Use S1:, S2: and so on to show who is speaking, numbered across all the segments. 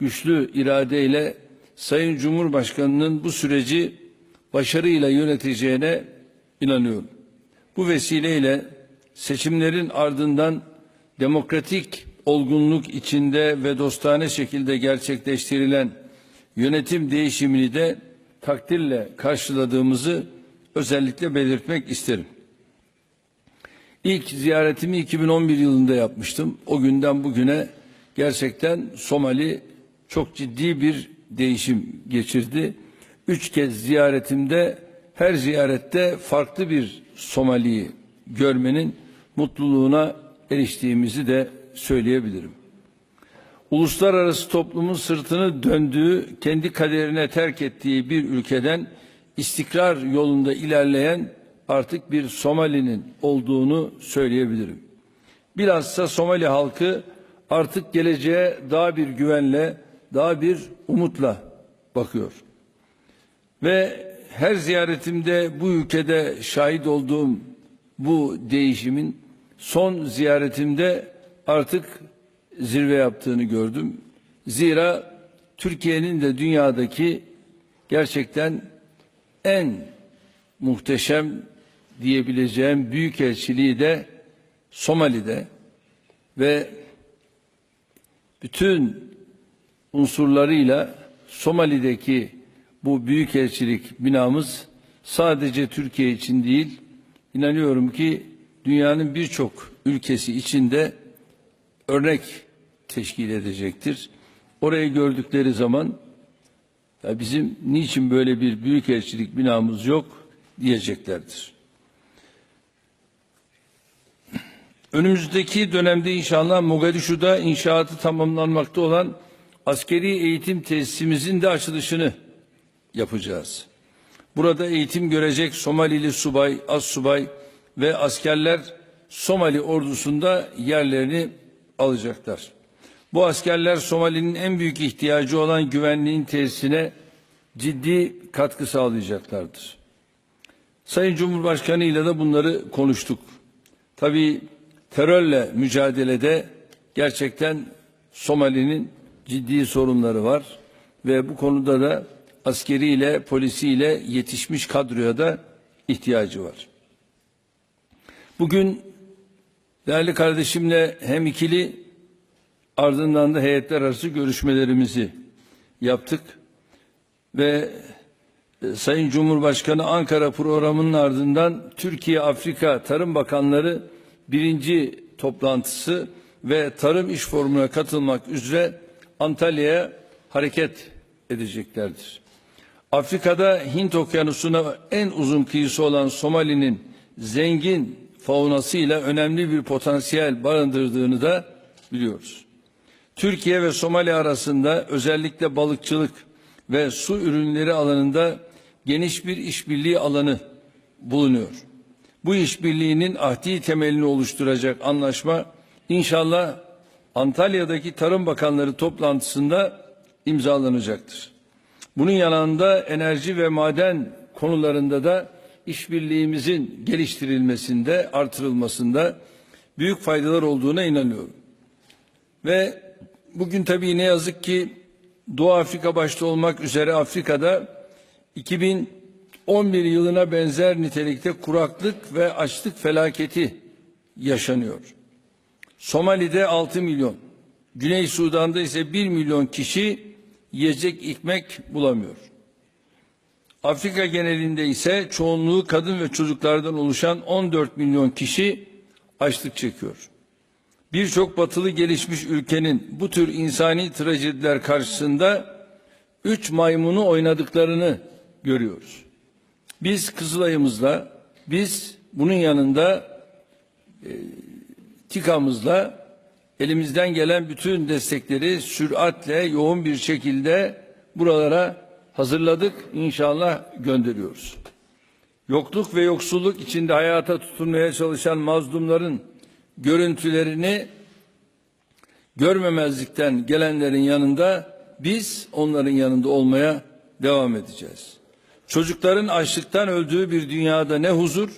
S1: güçlü iradeyle Sayın Cumhurbaşkanı'nın bu süreci başarıyla yöneteceğine inanıyorum. Bu vesileyle seçimlerin ardından demokratik olgunluk içinde ve dostane şekilde gerçekleştirilen yönetim değişimini de takdirle karşıladığımızı özellikle belirtmek isterim. İlk ziyaretimi 2011 yılında yapmıştım. O günden bugüne gerçekten Somali çok ciddi bir değişim geçirdi. 3 kez ziyaretimde her ziyarette farklı bir Somali'yi görmenin mutluluğuna eriştiğimizi de söyleyebilirim. Uluslararası toplumun sırtını döndüğü, kendi kaderine terk ettiği bir ülkeden istikrar yolunda ilerleyen artık bir Somali'nin olduğunu söyleyebilirim. Bilhassa Somali halkı artık geleceğe daha bir güvenle, daha bir umutla bakıyor. Ve her ziyaretimde bu ülkede şahit olduğum bu değişimin son ziyaretimde artık zirve yaptığını gördüm. Zira Türkiye'nin de dünyadaki gerçekten en muhteşem diyebileceğim büyükelçiliği de Somali'de ve bütün unsurlarıyla Somali'deki bu büyükelçilik binamız sadece Türkiye için değil, inanıyorum ki dünyanın birçok ülkesi için de örnek teşkil edecektir. Orayı gördükleri zaman ya bizim niçin böyle bir büyükelçilik binamız yok diyeceklerdir. Önümüzdeki dönemde inşallah Mogadishu'da inşaatı tamamlanmakta olan askeri eğitim tesisimizin de açılışını yapacağız. Burada eğitim görecek Somalili subay, astsubay ve askerler Somali ordusunda yerlerini alacaklar. Bu askerler Somali'nin en büyük ihtiyacı olan güvenliğin tesisine ciddi katkı sağlayacaklardır. Sayın Cumhurbaşkanı ile de bunları konuştuk. Tabii terörle mücadelede gerçekten Somali'nin ciddi sorunları var ve bu konuda da askeriyle, polisiyle yetişmiş kadroya da ihtiyacı var. Bugün değerli kardeşimle hem ikili ardından da heyetler arası görüşmelerimizi yaptık ve Sayın Cumhurbaşkanı Ankara programının ardından Türkiye-Afrika Tarım Bakanları 1. toplantısı ve Tarım İş Forumu'na katılmak üzere Antalya'ya hareket edeceklerdir. Afrika'da Hint Okyanusu'na en uzun kıyısı olan Somali'nin zengin faunasıyla önemli bir potansiyel barındırdığını da biliyoruz. Türkiye ve Somali arasında özellikle balıkçılık ve su ürünleri alanında geniş bir işbirliği alanı bulunuyor. Bu işbirliğinin ahdi temelini oluşturacak anlaşma inşallah Antalya'daki Tarım Bakanları toplantısında imzalanacaktır. Bunun yanında enerji ve maden konularında da işbirliğimizin geliştirilmesinde, artırılmasında büyük faydalar olduğuna inanıyorum. Ve bugün tabii ne yazık ki Doğu Afrika başta olmak üzere Afrika'da 2011 yılına benzer nitelikte kuraklık ve açlık felaketi yaşanıyor. Somali'de 6 milyon, Güney Sudan'da ise 1 milyon kişi yiyecek ekmek bulamıyor. Afrika genelinde ise çoğunluğu kadın ve çocuklardan oluşan 14 milyon kişi açlık çekiyor. Birçok batılı gelişmiş ülkenin bu tür insani trajediler karşısında 3 maymunu oynadıklarını görüyoruz. Biz Kızılay'ımızla, biz bunun yanında TİKA'mızla elimizden gelen bütün destekleri süratle, yoğun bir şekilde buralara hazırladık, inşallah gönderiyoruz. Yokluk ve yoksulluk içinde hayata tutunmaya çalışan mazlumların görüntülerini görmemezlikten gelenlerin yanında biz onların yanında olmaya devam edeceğiz. Çocukların açlıktan öldüğü bir dünyada ne huzur,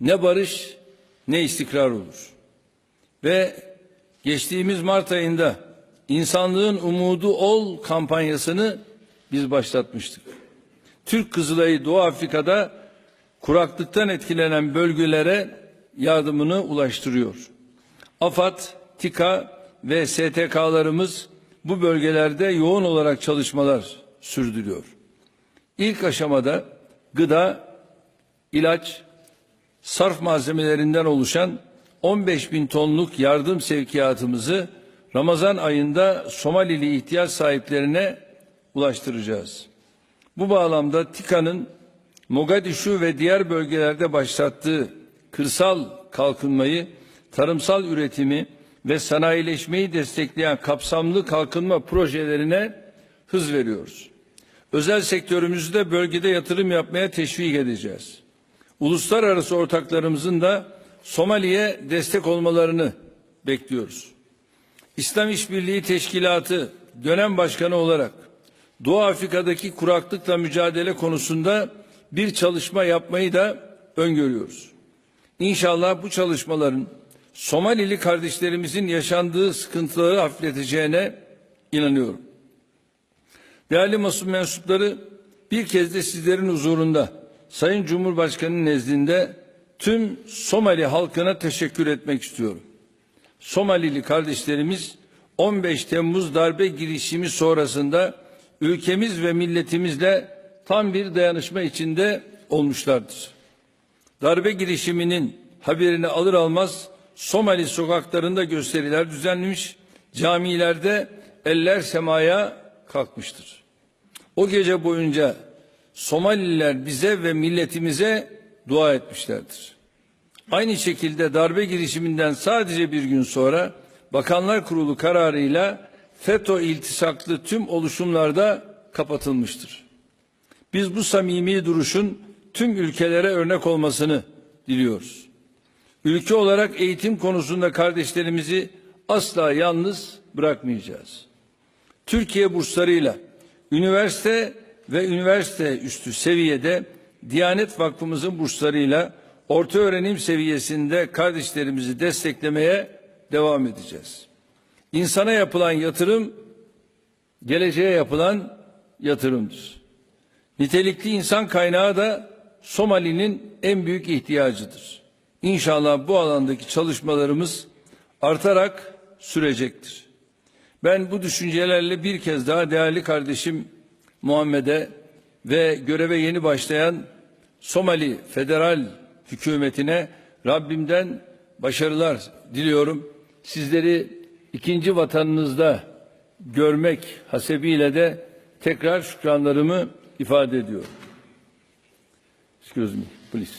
S1: ne barış, ne istikrar olur. Ve geçtiğimiz Mart ayında İnsanlığın Umudu Ol kampanyasını biz başlatmıştık. Türk Kızılayı Doğu Afrika'da kuraklıktan etkilenen bölgelere yardımını ulaştırıyor. AFAD, TİKA ve STK'larımız bu bölgelerde yoğun olarak çalışmalar sürdürüyor. İlk aşamada gıda, ilaç, sarf malzemelerinden oluşan 15.000 tonluk yardım sevkiyatımızı Ramazan ayında Somalili ihtiyaç sahiplerine ulaştıracağız. Bu bağlamda TİKA'nın Mogadishu ve diğer bölgelerde başlattığı kırsal kalkınmayı, tarımsal üretimi ve sanayileşmeyi destekleyen kapsamlı kalkınma projelerine hız veriyoruz. Özel sektörümüzü de bölgede yatırım yapmaya teşvik edeceğiz. Uluslararası ortaklarımızın da Somali'ye destek olmalarını bekliyoruz. İslam İşbirliği Teşkilatı dönem başkanı olarak Doğu Afrika'daki kuraklıkla mücadele konusunda bir çalışma yapmayı da öngörüyoruz. İnşallah bu çalışmaların Somalili kardeşlerimizin yaşandığı sıkıntıları hafifleteceğine inanıyorum. Değerli basın mensupları, bir kez de sizlerin huzurunda Sayın Cumhurbaşkanı'nın nezdinde tüm Somali halkına teşekkür etmek istiyorum. Somalili kardeşlerimiz 15 Temmuz darbe girişimi sonrasında ülkemiz ve milletimizle tam bir dayanışma içinde olmuşlardır. Darbe girişiminin haberini alır almaz Somali sokaklarında gösteriler düzenlemiş, camilerde eller semaya kalkmıştır. O gece boyunca Somalililer bize ve milletimize dua etmişlerdir. Aynı şekilde darbe girişiminden sadece bir gün sonra Bakanlar Kurulu kararıyla FETÖ iltisaklı tüm oluşumlarda kapatılmıştır. Biz bu samimi duruşun tüm ülkelere örnek olmasını diliyoruz. Ülke olarak eğitim konusunda kardeşlerimizi asla yalnız bırakmayacağız. Türkiye burslarıyla üniversite ve üniversite üstü seviyede Diyanet Vakfımızın burslarıyla orta öğrenim seviyesinde kardeşlerimizi desteklemeye devam edeceğiz. İnsana yapılan yatırım, geleceğe yapılan yatırımdır. Nitelikli insan kaynağı da Somali'nin en büyük ihtiyacıdır. İnşallah bu alandaki çalışmalarımız artarak sürecektir. Ben bu düşüncelerle bir kez daha değerli kardeşim Muhammed'e ve göreve yeni başlayan Somali Federal Hükümetine Rabbimden başarılar diliyorum. Sizleri ikinci vatanınızda görmek hasebiyle de tekrar şükranlarımı ifade ediyorum. Excuse me, please.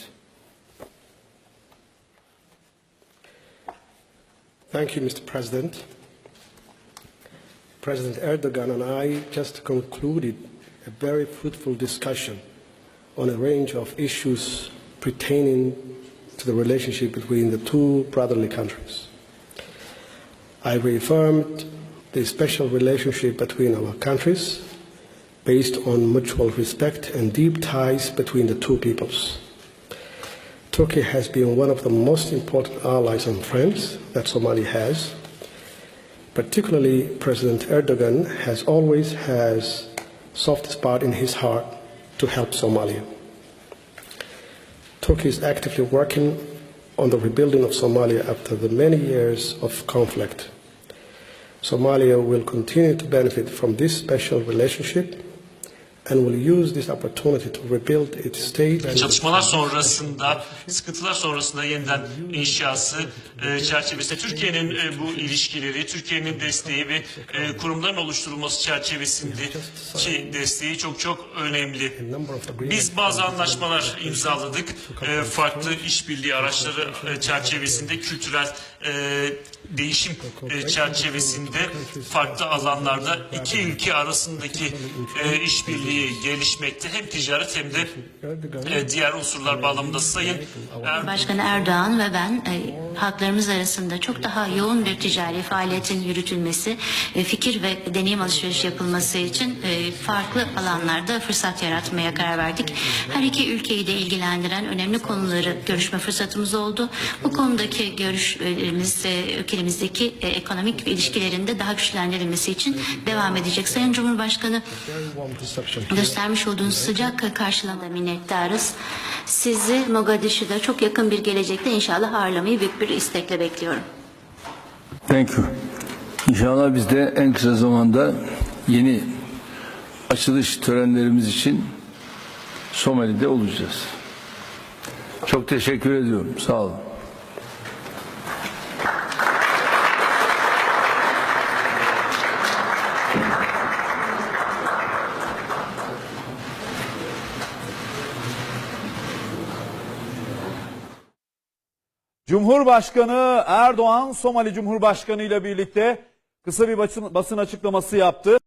S2: Thank you, Mr. President. President Erdogan and I just concluded a very fruitful discussion on a range of issues pertaining to the relationship between the two brotherly countries. I reaffirmed the special relationship between our countries based on mutual respect and deep ties between the two peoples. Turkey has been one of the most important allies and friends that Somalia has. Particularly, President Erdogan has soft spot in his heart to help Somalia. Turkey is actively working on the rebuilding of Somalia after the many years of conflict. Somalia will continue to benefit from this special relationship and will use this opportunity to rebuild its state.
S3: Çalışmalar sonrasında, sıkıntılar sonrasında yeniden inşası çerçevesinde Türkiye'nin bu ilişkileri, Türkiye'nin desteği ve kurumların oluşturulması çerçevesindeki desteği çok önemli. Biz bazı anlaşmalar imzaladık. Farklı işbirliği araçları çerçevesinde kültürel değişim çerçevesinde farklı alanlarda iki ülke arasındaki işbirliği gelişmekte, hem ticaret hem de diğer unsurlar bağlamında. Sayın
S4: Başkanı Erdoğan ve ben halklarımız arasında çok daha yoğun bir ticari faaliyetin yürütülmesi, fikir ve deneyim alışverişi yapılması için farklı alanlarda fırsat yaratmaya karar verdik. Her iki ülkeyi de ilgilendiren önemli konuları görüşme fırsatımız oldu. Bu konudaki ülkemizdeki ekonomik ilişkilerinde daha güçlendirilmesi için devam edecek. Sayın Cumhurbaşkanı, göstermiş olduğunuz sıcak karşılamada minnettarız. Sizi Mogadishu'da çok yakın bir gelecekte inşallah ağırlamayı büyük bir istekle bekliyorum.
S1: Thank you. İnşallah biz de en kısa zamanda yeni açılış törenlerimiz için Somali'de olacağız. Çok teşekkür ediyorum. Sağ olun.
S5: Cumhurbaşkanı Erdoğan, Somali Cumhurbaşkanı ile birlikte kısa bir basın açıklaması yaptı.